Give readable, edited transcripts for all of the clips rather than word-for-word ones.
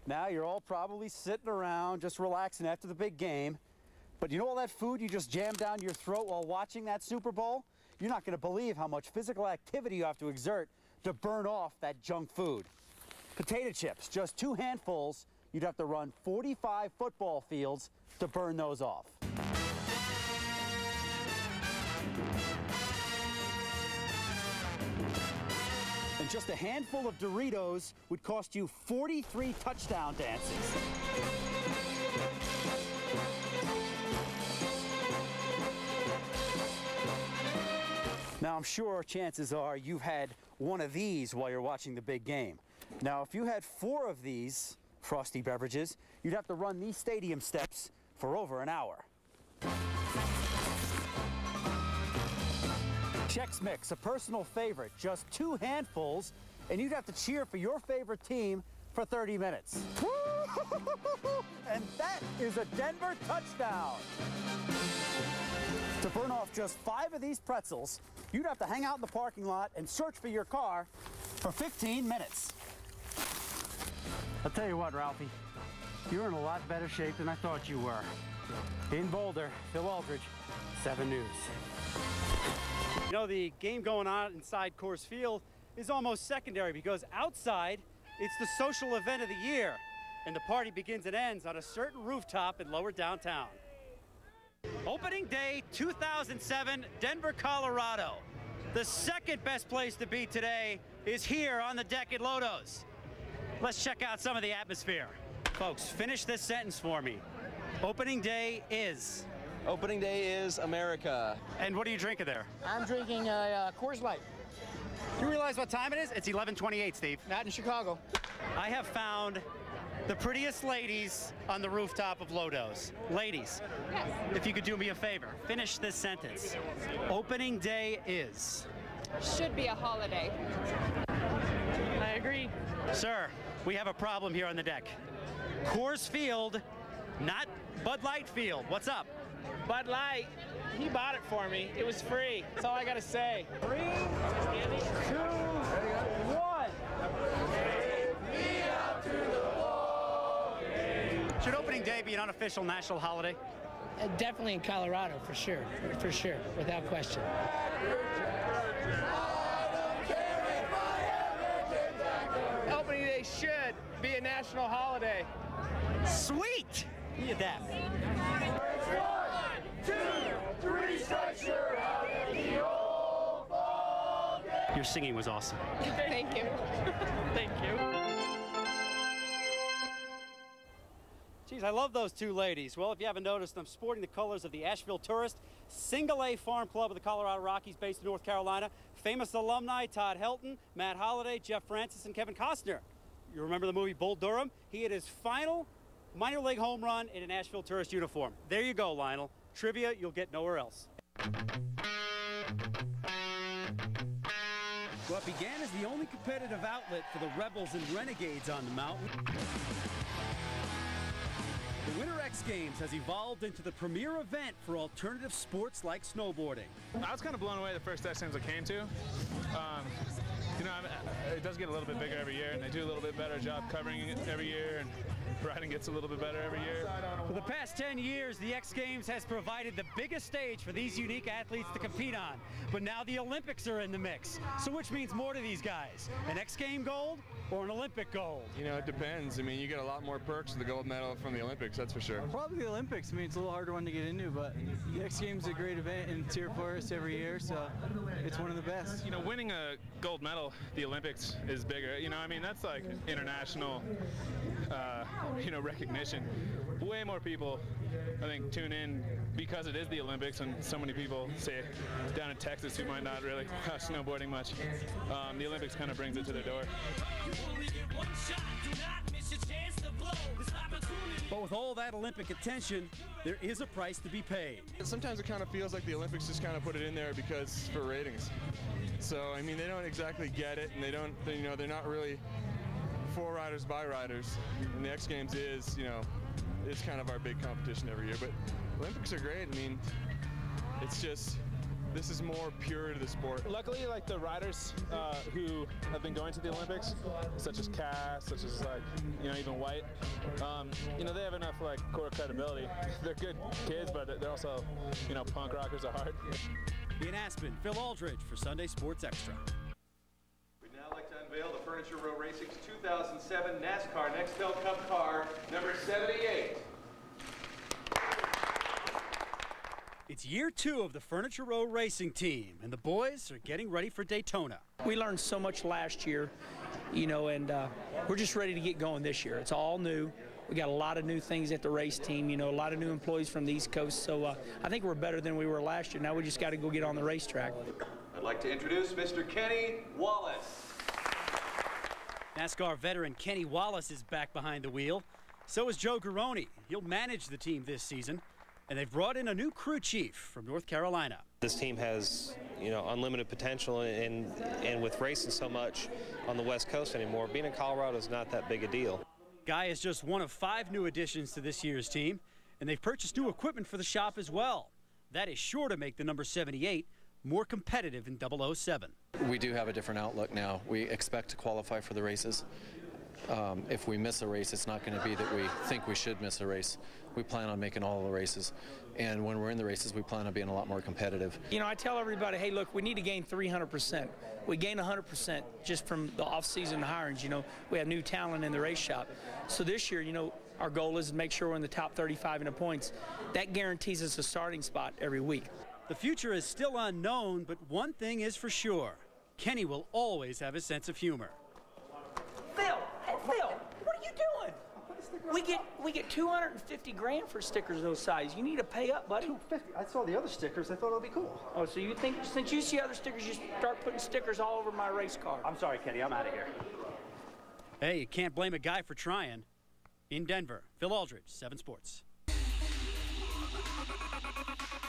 Now you're all probably sitting around just relaxing after the big game. But you know all that food you just jammed down your throat while watching that Super Bowl? You're not going to believe how much physical activity you have to exert to burn off that junk food. Potato chips, just 2 handfuls, you'd have to run 45 football fields to burn those off. And just a handful of Doritos would cost you 43 touchdown dances. Now, I'm sure chances are you've had one of these while you're watching the big game. Now, if you had 4 of these frosty beverages, you'd have to run these stadium steps for over an hour. Chex Mix, a personal favorite, just 2 handfuls, and you'd have to cheer for your favorite team for 30 minutes. And that is a Denver touchdown. To burn off just 5 of these pretzels, you'd have to hang out in the parking lot and search for your car for 15 minutes. I'll tell you what, Ralphie, you're in a lot better shape than I thought you were. In Boulder, Phil Aldridge, 7 News. You know, the game going on inside Coors Field is almost secondary because outside, it's the social event of the year, and the party begins and ends on a certain rooftop in lower downtown. Opening day 2007, Denver, Colorado. The second best place to be today is here on the deck at Lodo's. Let's check out some of the atmosphere. Folks, finish this sentence for me. Opening day is? Opening day is America. And what are you drinking there? I'm drinking a Coors Light. You realize what time it is? It's 11:28, Steve. Not in Chicago. I have found the prettiest ladies on the rooftop of Lodo's. Ladies, yes. If you could do me a favor, finish this sentence. Opening day is? Should be a holiday. I agree. Sir, we have a problem here on the deck. Coors Field, not Bud Light Field. What's up? Bud Light, he bought it for me. It was free. That's all I gotta say. 3, 2, 1. Should opening day be an unofficial national holiday? Definitely in Colorado, for sure, without question. Opening day should be a national holiday. Sweet! Look at that. 1, 2, 3 strikes, you're out in the old ball game. Your singing was awesome. Thank you. Thank you. Geez, I love those 2 ladies. Well, if you haven't noticed, I'm sporting the colors of the Asheville Tourist, single-A farm club of the Colorado Rockies based in North Carolina. Famous alumni Todd Helton, Matt Holliday, Jeff Francis, and Kevin Costner. You remember the movie Bull Durham? He hit his final minor league home run in an Asheville Tourist uniform. There you go, Lionel. Trivia you'll get nowhere else. What began as the only competitive outlet for the Rebels and Renegades on the mountain, the Winter X Games has evolved into the premier event for alternative sports like snowboarding. I was kind of blown away the first X Games I came to. You know, it does get a little bit bigger every year, and they do a little bit better job covering it every year, and riding gets a little bit better every year. For the past 10 years, the X Games has provided the biggest stage for these unique athletes to compete on. But now the Olympics are in the mix. So which means more to these guys? An X Game gold or an Olympic gold? You know, it depends. I mean, you get a lot more perks with the gold medal from the Olympics, that's for sure. Probably the Olympics. I mean, it's a little harder one to get into, but the X Games is a great event and it's here for us every year, so it's one of the best. You know, winning a gold medal, the Olympics is bigger. You know, I mean, that's like international, you know, recognition. Way more people, I think, tune in because it is the Olympics, and so many people, say, down in Texas who might not really have snowboarding much. The Olympics kind of brings it to their door. But with all that Olympic attention, there is a price to be paid. Sometimes it kind of feels like the Olympics just kind of put it in there because for ratings. So, I mean, they don't exactly get it, and they don't, you know, they're not really for riders by riders. And the X Games is, you know, it's kind of our big competition every year. But Olympics are great. I mean, it's just, this is more pure to the sport. Luckily, like the riders who have been going to the Olympics, such as Cass, such as like, you know, even White, you know, they have enough like core credibility. They're good kids, but they're also, you know, punk rockers at heart. In Aspen, Phil Aldridge for Sunday Sports Extra. We'd now like to unveil the Furniture Row Racing's 2007 NASCAR Nextel Cup car, number 78. It's year 2 of the Furniture Row Racing team, and the boys are getting ready for Daytona. We learned so much last year, you know, and we're just ready to get going this year. It's all new. We got a lot of new things at the race team, you know, a lot of new employees from the East Coast. So I think we're better than we were last year. Now we just got to go get on the racetrack. I'd like to introduce Mr. Kenny Wallace. NASCAR veteran Kenny Wallace is back behind the wheel. So is Joe Garrone. He'll manage the team this season. And they've brought in a new crew chief from North Carolina. This team has, you know, unlimited potential, and with racing so much on the West Coast anymore, being in Colorado is not that big a deal. Guy is just one of 5 new additions to this year's team, and they've purchased new equipment for the shop as well. That is sure to make the number 78 more competitive in 007. We do have a different outlook now. We expect to qualify for the races. If we miss a race, it's not going to be that we think we should miss a race. We plan on making all the races. And when we're in the races, we plan on being a lot more competitive. You know, I tell everybody, hey, look, we need to gain 300%. We gain 100% just from the off-season hirings. You know, we have new talent in the race shop. So this year, you know, our goal is to make sure we're in the top 35 in the points. That guarantees us a starting spot every week. The future is still unknown, but one thing is for sure. Kenny will always have a sense of humor. Phil, hey, Phil, what are you doing? We get 250 grand for stickers those size. You need to pay up, buddy. 250. I saw the other stickers. I thought it would be cool. Oh, so you think since you see other stickers, you start putting stickers all over my race car? I'm sorry, Kenny. I'm out of here. Hey, you can't blame a guy for trying. In Denver, Phil Aldridge, 7 Sports.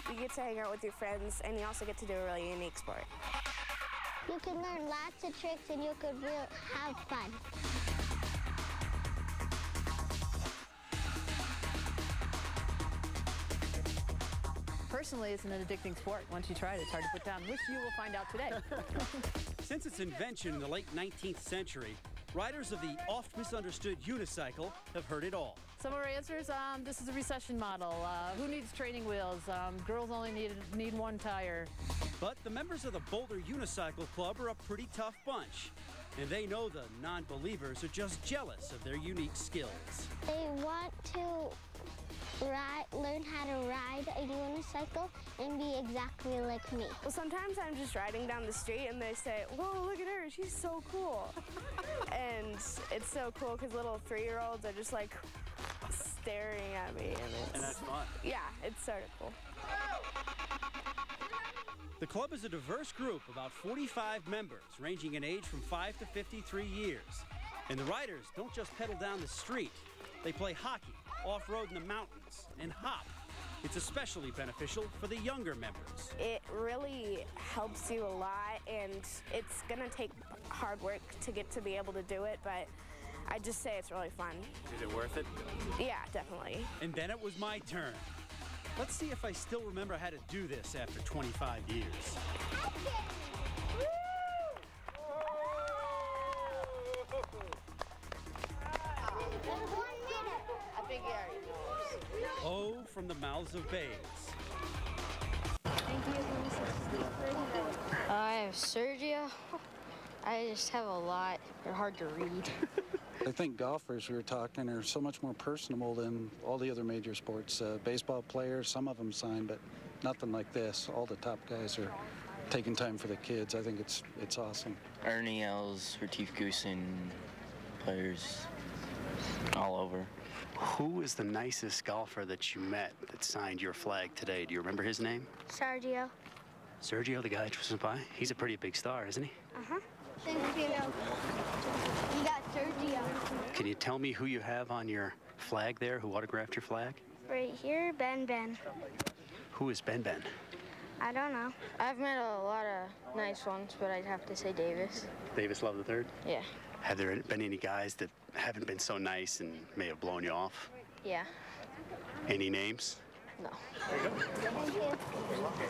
You get to hang out with your friends, and you also get to do a really unique sport. You can learn lots of tricks, and you could really have fun. Personally, it's an addicting sport. Once you try it, it's hard to put down, which you will find out today. Since its invention in the late 19th century, riders of the oft-misunderstood Unicycle have heard it all. Some of our answers, this is a recession model. Who needs training wheels? Girls only need 1 tire. But the members of the Boulder Unicycle Club are a pretty tough bunch. And they know the non-believers are just jealous of their unique skills. They want to learn how to ride a unicycle and be exactly like me. Well, sometimes I'm just riding down the street and they say, whoa, look at her, she's so cool. And it's so cool because little 3-year-olds are just like staring at me. And that's fun. Yeah, it's sort of cool. The club is a diverse group, about 45 members, ranging in age from 5 to 53 years. And the riders don't just pedal down the street. They play hockey, off-road in the mountains, and hop. It's especially beneficial for the younger members. It really helps you a lot, and it's gonna take hard work to get to be able to do it, but I just say it's really fun. Is it worth it? Yeah, definitely. And then it was my turn. Let's see if I still remember how to do this after 25 years. Oh, from the mouths of babes. I have Sergio. I just have a lot. They're hard to read. I think golfers, we were talking, are so much more personable than all the other major sports. Baseball players, some of them sign, but nothing like this. All the top guys are taking time for the kids. I think it's awesome. Ernie Els, Retief Goosen, players all over. Who is the nicest golfer that you met that signed your flag today? Do you remember his name? Sergio. Sergio, the guy just by? He's a pretty big star, isn't he? Uh-huh. Thank you. You got Sergio. Can you tell me who you have on your flag there? Who autographed your flag? Right here, Ben. Who is Ben? I don't know. I've met a lot of nice ones, but I'd have to say Davis. Davis Love III? Yeah. Have there been any guys that haven't been so nice and may have blown you off? Yeah. Any names? No.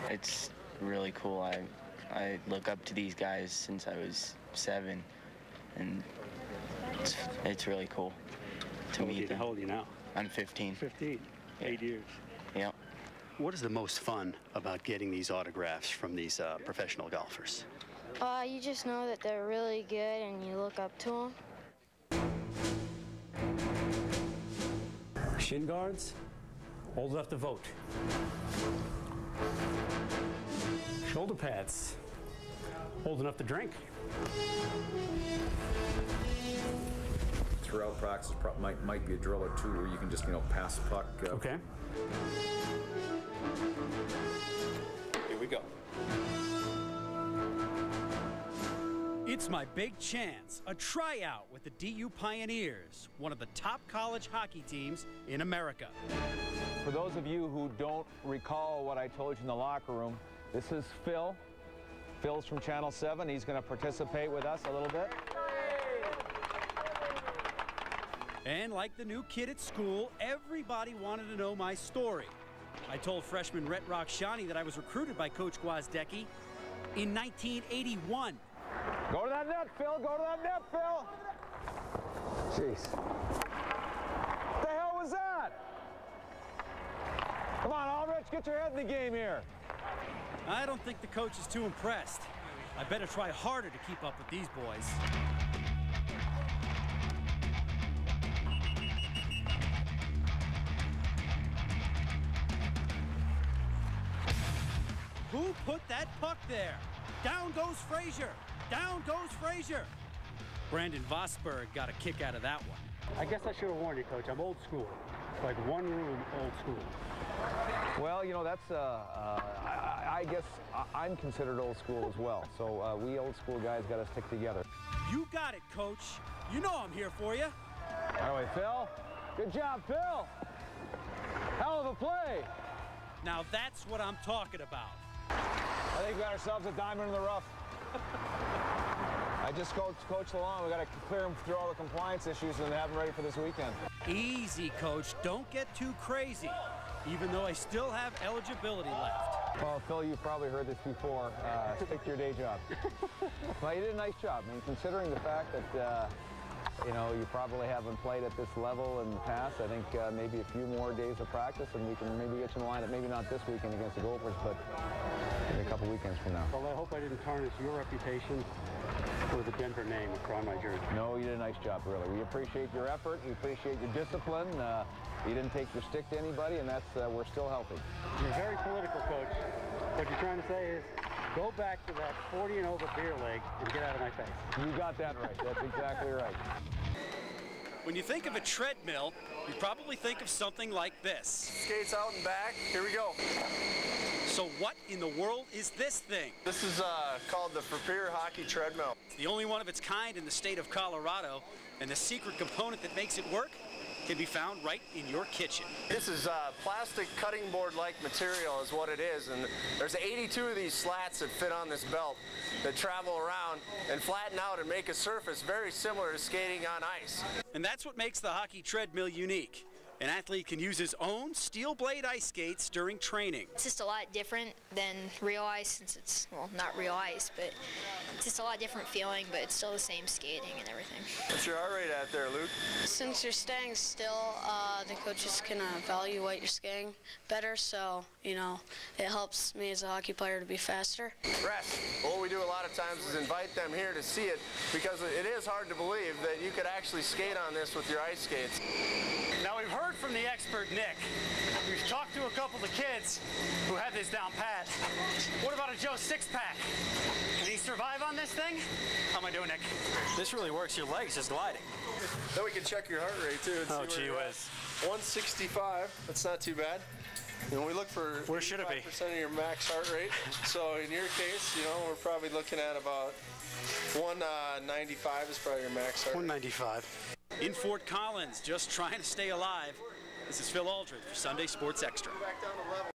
It's really cool. I look up to these guys since I was 7, and it's really cool to meet them. How old are you now? I'm 15. 15. Yeah. 8 years. Yep. What is the most fun about getting these autographs from these professional golfers? You just know that they're really good and you look up to them. Shin guards, old enough to vote. Shoulder pads, old enough to drink. Throughout practice, might be a drill or two where you can just, pass the puck. Okay. Here we go. It's my big chance, a tryout with the DU Pioneers, one of the top college hockey teams in America. For those of you who don't recall what I told you in the locker room, this is Phil. Phil's from Channel 7. He's going to participate with us a little bit. And like the new kid at school, everybody wanted to know my story. I told freshman Rhett Rockshani that I was recruited by Coach Gwozdecki in 1981. Go to that net, Phil. Go to that net, Phil. Jeez. What the hell was that? Come on, Aldridge, get your head in the game here. I don't think the coach is too impressed. I better try harder to keep up with these boys. Who put that puck there? Down goes Frazier. Down goes Frazier. Brandon Vosberg got a kick out of that one. I guess I should have warned you, Coach. I'm old school. Like one room old school. Well, that's, I guess I'm considered old school as well. So we old school guys got to stick together. You got it, Coach. You know I'm here for you. All right, Phil. Good job, Phil. Hell of a play. Now that's what I'm talking about. I think we got ourselves a diamond in the rough. I just coached Coach Lalonde. We got to clear him through all the compliance issues and have him ready for this weekend. Easy, Coach. Don't get too crazy, even though I still have eligibility left. Well, Phil, you've probably heard this before. Stick to your day job. Well, you did a nice job. I mean, considering the fact that, you probably haven't played at this level in the past, I think maybe a few more days of practice and we can maybe get you in the lineup. Maybe not this weekend against the Gophers, but maybe a couple weekends from now. Well, I hope I didn't tarnish your reputation or the Denver name across my jersey. No, you did a nice job, really. We appreciate your effort. We appreciate your discipline. You didn't take your stick to anybody, and that's we're still healthy. You're very political, Coach. What you're trying to say is go back to that 40 and over beer leg and get out of my face. You got that right. That's exactly right. When you think of a treadmill, you probably think of something like this. Skates out and back. Here we go. So what in the world is this thing? This is called the Frappier Hockey Treadmill. It's the only one of its kind in the state of Colorado, and the secret component that makes it work can be found right in your kitchen. This is plastic cutting board-like material is what it is, and there's 82 of these slats that fit on this belt that travel around and flatten out and make a surface very similar to skating on ice. And that's what makes the hockey treadmill unique. An athlete can use his own steel blade ice skates during training. It's just a lot different than real ice, since it's, well, not real ice, but it's just a lot different feeling, but it's still the same skating and everything. What's your heart rate at there, Luke? Since you're staying still, the coaches can evaluate your skating better, so, it helps me as a hockey player to be faster. Rest. What we do a lot of times is invite them here to see it, because it is hard to believe that you could actually skate on this with your ice skates. Now we've heard from the expert Nick. We've talked to a couple of kids who had this down pat. What about a Joe six-pack? Can he survive on this thing? How am I doing, Nick? This really works. Your leg's just gliding. Then we can check your heart rate too. Oh, gee whiz. 165. That's not too bad. We look for 5% of your max heart rate. So in your case, we're probably looking at about 195 is probably your max heart rate. 195. In Fort Collins, just trying to stay alive. This is Phil Aldridge for Sunday Sports Extra.